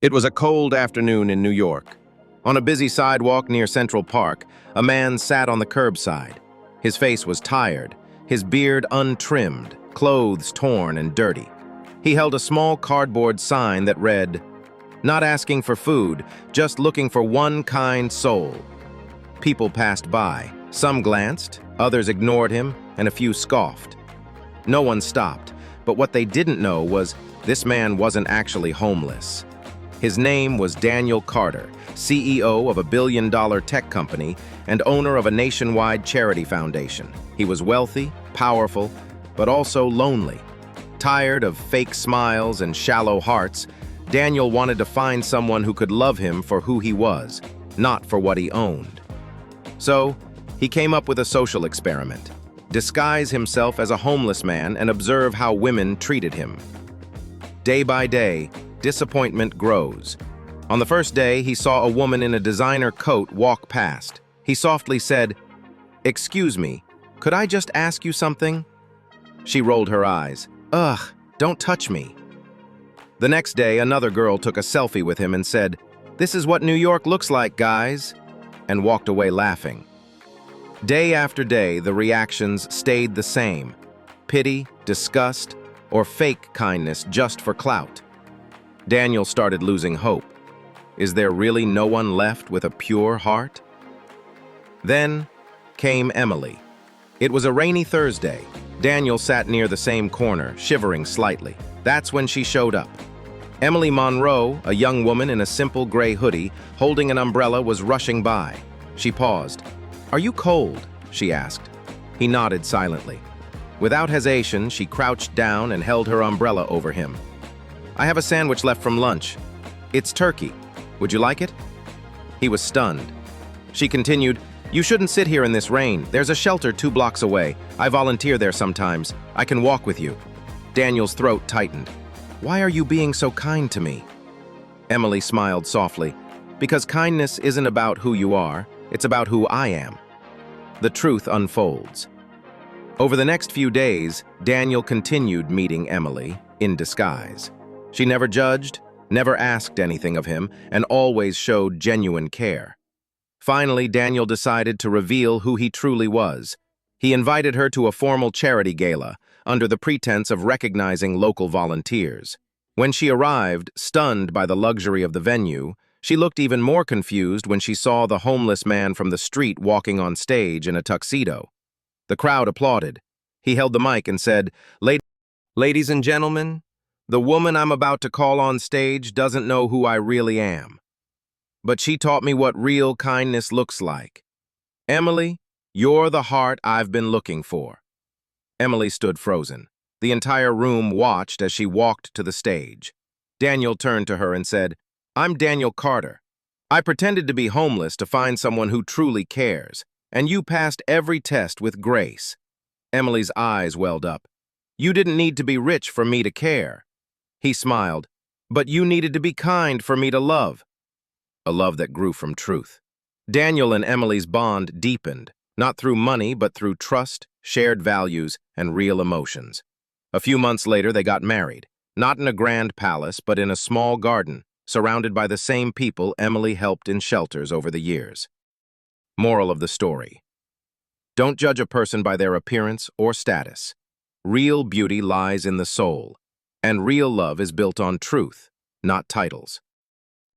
It was a cold afternoon in New York. On a busy sidewalk near Central Park, a man sat on the curbside. His face was tired, his beard untrimmed, clothes torn and dirty. He held a small cardboard sign that read, "Not asking for food, just looking for one kind soul." People passed by. Some glanced, others ignored him, and a few scoffed. No one stopped, but what they didn't know was this man wasn't actually homeless. His name was Daniel Carter, CEO of a billion-dollar tech company and owner of a nationwide charity foundation. He was wealthy, powerful, but also lonely. Tired of fake smiles and shallow hearts, Daniel wanted to find someone who could love him for who he was, not for what he owned. So, he came up with a social experiment: disguise himself as a homeless man and observe how women treated him. Day by day, disappointment grows. On the first day, he saw a woman in a designer coat walk past. He softly said, "Excuse me, could I just ask you something?" She rolled her eyes. "Ugh, don't touch me." The next day, another girl took a selfie with him and said, "This is what New York looks like, guys," and walked away laughing. Day after day, the reactions stayed the same: pity, disgust, or fake kindness just for clout. Daniel started losing hope. Is there really no one left with a pure heart? Then came Emily. It was a rainy Thursday. Daniel sat near the same corner, shivering slightly. That's when she showed up. Emily Monroe, a young woman in a simple gray hoodie, holding an umbrella, was rushing by. She paused. "Are you cold?" she asked. He nodded silently. Without hesitation, she crouched down and held her umbrella over him. "I have a sandwich left from lunch. It's turkey. Would you like it?" He was stunned. She continued, "You shouldn't sit here in this rain. There's a shelter 2 blocks away. I volunteer there sometimes. I can walk with you." Daniel's throat tightened. "Why are you being so kind to me?" Emily smiled softly. "Because kindness isn't about who you are, it's about who I am." The truth unfolds. Over the next few days, Daniel continued meeting Emily in disguise. She never judged, never asked anything of him, and always showed genuine care. Finally, Daniel decided to reveal who he truly was. He invited her to a formal charity gala, under the pretense of recognizing local volunteers. When she arrived, stunned by the luxury of the venue, she looked even more confused when she saw the homeless man from the street walking on stage in a tuxedo. The crowd applauded. He held the mic and said, Ladies and gentlemen, the woman I'm about to call on stage doesn't know who I really am. But she taught me what real kindness looks like. Emily, you're the heart I've been looking for." Emily stood frozen. The entire room watched as she walked to the stage. Daniel turned to her and said, "I'm Daniel Carter. I pretended to be homeless to find someone who truly cares, and you passed every test with grace." Emily's eyes welled up. "You didn't need to be rich for me to care." He smiled. "But you needed to be kind for me to love." A love that grew from truth. Daniel and Emily's bond deepened, not through money, but through trust, shared values, and real emotions. A few months later, they got married, not in a grand palace, but in a small garden, surrounded by the same people Emily helped in shelters over the years. Moral of the story: don't judge a person by their appearance or status. Real beauty lies in the soul, and real love is built on truth, not titles.